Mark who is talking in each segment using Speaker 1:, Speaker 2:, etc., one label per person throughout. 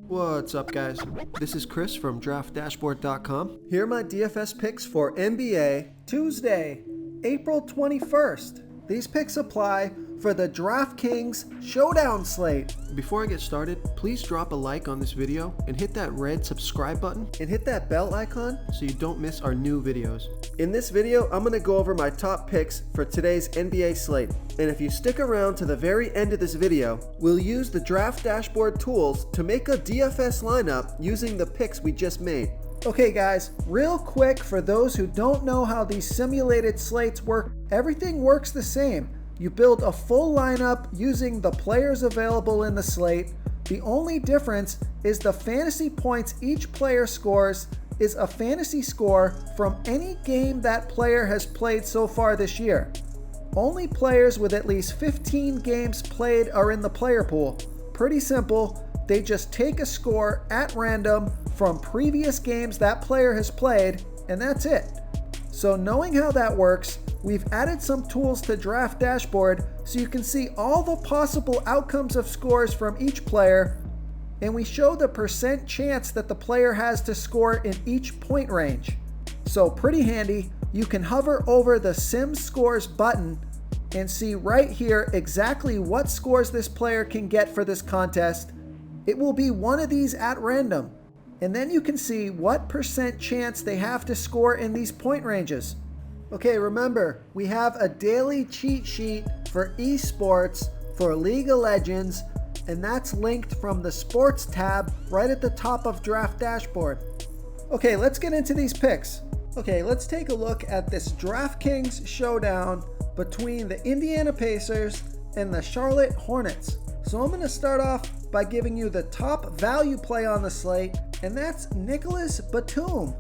Speaker 1: What's up, guys? This is Chris from DraftDashboard.com. Here are my DFS picks for NBA Tuesday, April 21st. These picks apply for the DraftKings Showdown slate. Before I get started, please drop a like on this video and hit that red subscribe button and hit that bell icon so you don't miss our new videos. In this video, I'm going to go over my top picks for today's NBA slate. And if you stick around to the very end of this video, we'll use the Draft Dashboard tools to make a DFS lineup using the picks we just made. Okay guys, real quick for those who don't know how these simulated slates work, everything works the same. You build a full lineup using the players available in the slate. The only difference is the fantasy points each player scores is a fantasy score from any game that player has played so far this year. Only players with at least 15 games played are in the player pool. Pretty simple. They just take a score at random from previous games that player has played, and that's it. So knowing how that works, we've added some tools to Draft Dashboard so you can see all the possible outcomes of scores from each player, and we show the percent chance that the player has to score in each point range. So pretty handy. You can hover over the Sim Scores button and see right here exactly what scores this player can get for this contest. It will be one of these at random. And then you can see what percent chance they have to score in these point ranges. Okay, remember, we have a daily cheat sheet for esports for League of Legends, and that's linked from the Sports tab right at the top of Draft Dashboard. Okay, let's get into these picks. Okay, let's take a look at this DraftKings showdown between the Indiana Pacers and the Charlotte Hornets. So I'm going to start off by giving you the top value play on the slate, and that's Nicholas Batum,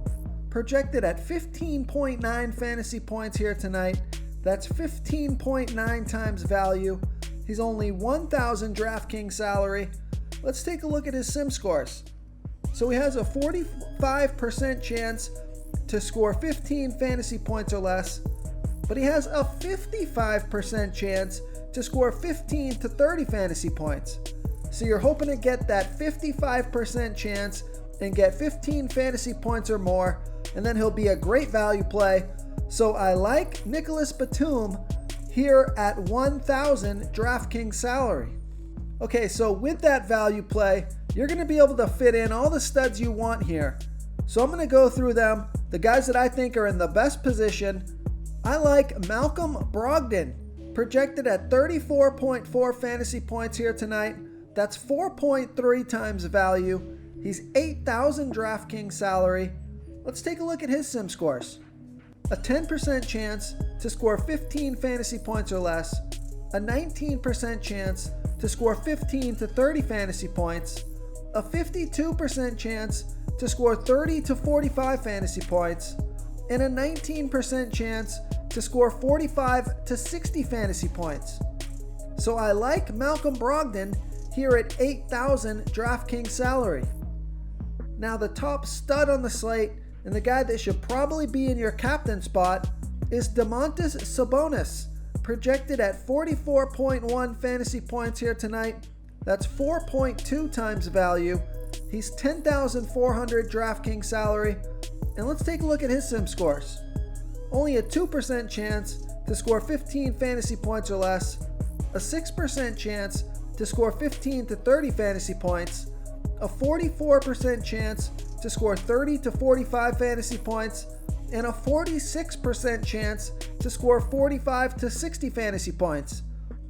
Speaker 1: projected at 15.9 fantasy points here tonight. That's 15.9 times value. He's only 1,000 DraftKings salary. Let's take a look at his sim scores. So he has a 45% chance to score 15 fantasy points or less, but he has a 55% chance to score 15 to 30 fantasy points. So you're hoping to get that 55% chance and get 15 fantasy points or more, and then he'll be a great value play. So I like Nicholas Batum here at 1,000 DraftKings salary. Okay, so with that value play, you're going to be able to fit in all the studs you want here. So I'm going to go through them, the guys that I think are in the best position. I like Malcolm Brogdon, projected at 34.4 fantasy points here tonight. That's 4.3 times value. He's 8,000 DraftKings salary. Let's take a look at his sim scores. A 10% chance to score 15 fantasy points or less, a 19% chance to score 15 to 30 fantasy points, a 52% chance to score 30 to 45 fantasy points, and a 19% chance to score 45 to 60 fantasy points. So I like Malcolm Brogdon here at 8,000 DraftKings salary. Now the top stud on the slate, and the guy that should probably be in your captain spot, is Domantas Sabonis, projected at 44.1 fantasy points here tonight. That's 4.2 times value. He's 10,400 DraftKings salary. And let's take a look at his sim scores. Only a 2% chance to score 15 fantasy points or less, a 6% chance to score 15 to 30 fantasy points, a 44% chance to score 30 to 45 fantasy points, and a 46% chance to score 45 to 60 fantasy points.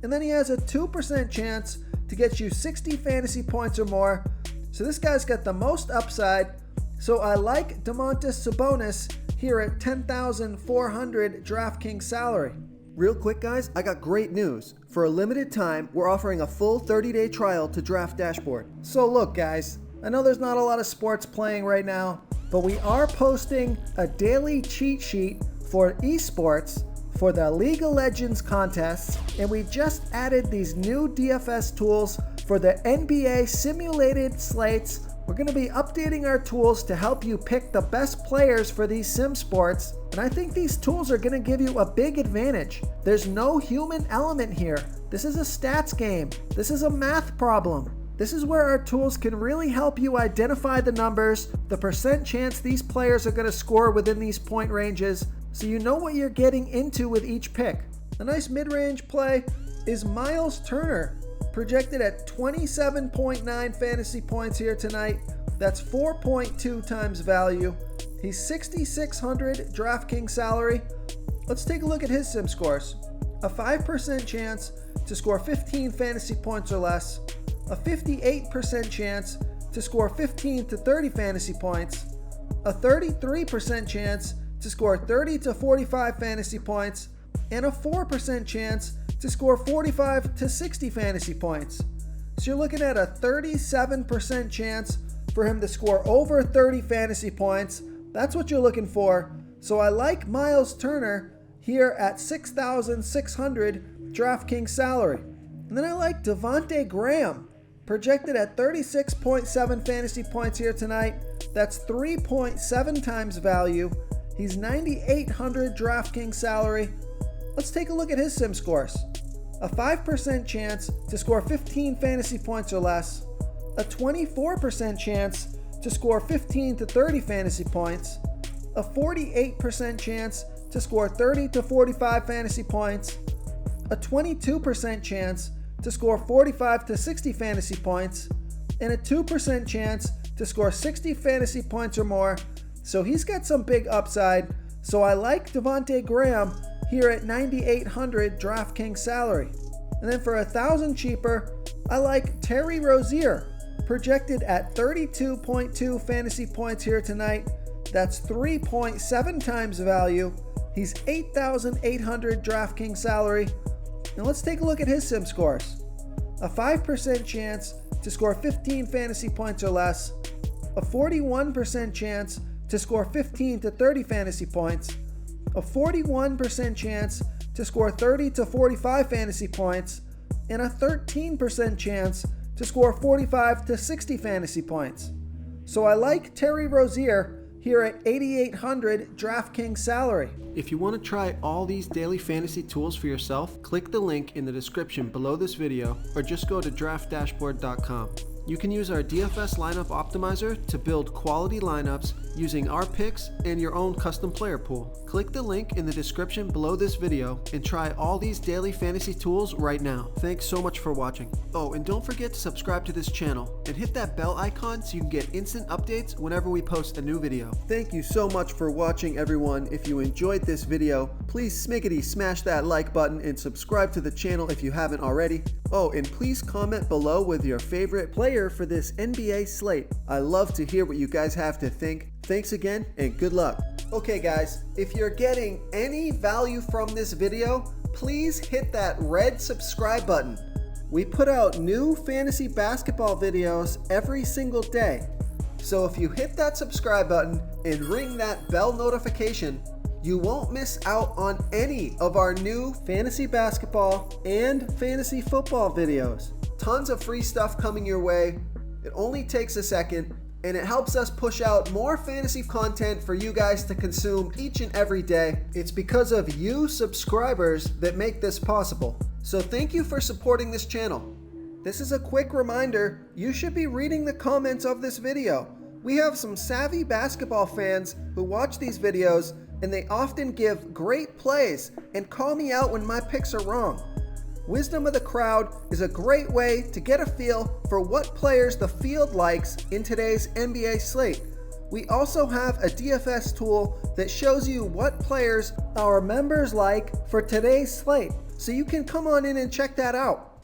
Speaker 1: And then he has a 2% chance to get you 60 fantasy points or more. So this guy's got the most upside. So I like Domantas Sabonis here at 10,400 DraftKings salary. Real quick guys, I got great news. For a limited time, we're offering a full 30-day trial to Draft Dashboard. So look guys, I know there's not a lot of sports playing right now, but we are posting a daily cheat sheet for esports for the League of Legends contests, and we just added these new DFS tools for the NBA simulated slates. We're going to be updating our tools to help you pick the best players for these sim sports, and I think these tools are going to give you a big advantage. There's no human element here. This is a stats game. This is a math problem. This is where our tools can really help you identify the numbers, the percent chance these players are going to score within these point ranges, so you know what you're getting into with each pick. A nice mid-range play is Miles Turner, projected at 27.9 fantasy points here tonight. That's 4.2 times value. He's 6,600 DraftKings salary. Let's take a look at his sim scores. A 5% chance to score 15 fantasy points or less. A 58% chance to score 15 to 30 fantasy points. A 33% chance to score 30 to 45 fantasy points. And a 4% chance to score 45 to 60 fantasy points. So you're looking at a 37% chance for him to score over 30 fantasy points. That's what you're looking for. So I like Miles Turner here at 6,600 DraftKings salary. And then I like Devontae Graham, projected at 36.7 fantasy points here tonight. That's 3.7 times value. He's 9,800 DraftKings salary. Let's take a look at his sim scores. A 5% chance to score 15 fantasy points or less. A 24% chance to score 15 to 30 fantasy points. A 48% chance to score 30 to 45 fantasy points. A 22% chance to score 45 to 60 fantasy points. And a 2% chance to score 60 fantasy points or more. So he's got some big upside. So I like Devontae Graham here at 9,800 DraftKings salary. And then for 1,000 cheaper, I like Terry Rozier, projected at 32.2 fantasy points here tonight. That's 3.7 times value. He's 8,800 DraftKings salary. Now let's take a look at his sim scores. A 5% chance to score 15 fantasy points or less. A 41% chance to score 15 to 30 fantasy points. A 41% chance to score 30 to 45 fantasy points. And a 13% chance to score 45 to 60 fantasy points. So I like Terry Rozier here at 8,800 DraftKings salary. If you want to try all these daily fantasy tools for yourself, click the link in the description below this video or just go to draftdashboard.com. You can use our DFS lineup optimizer to build quality lineups using our picks and your own custom player pool. Click the link in the description below this video and try all these daily fantasy tools right now. Thanks so much for watching. Oh, and don't forget to subscribe to this channel and hit that bell icon so you can get instant updates whenever we post a new video. Thank you so much for watching, everyone. If you enjoyed this video, please smiggity smash that like button and subscribe to the channel if you haven't already. Oh, and please comment below with your favorite player for this NBA slate. I love to hear what you guys have to think. Thanks again and good luck. Okay guys, if you're getting any value from this video, please hit that red subscribe button. We put out new fantasy basketball videos every single day. So if you hit that subscribe button and ring that bell notification, you won't miss out on any of our new fantasy basketball and fantasy football videos. Tons of free stuff coming your way. It only takes a second, and it helps us push out more fantasy content for you guys to consume each and every day. It's because of you subscribers that make this possible. So thank you for supporting this channel. This is a quick reminder, you should be reading the comments of this video. We have some savvy basketball fans who watch these videos, and they often give great plays and call me out when my picks are wrong. Wisdom of the crowd is a great way to get a feel for what players the field likes in today's NBA slate. We also have a DFS tool that shows you what players our members like for today's slate, so you can come on in and check that out.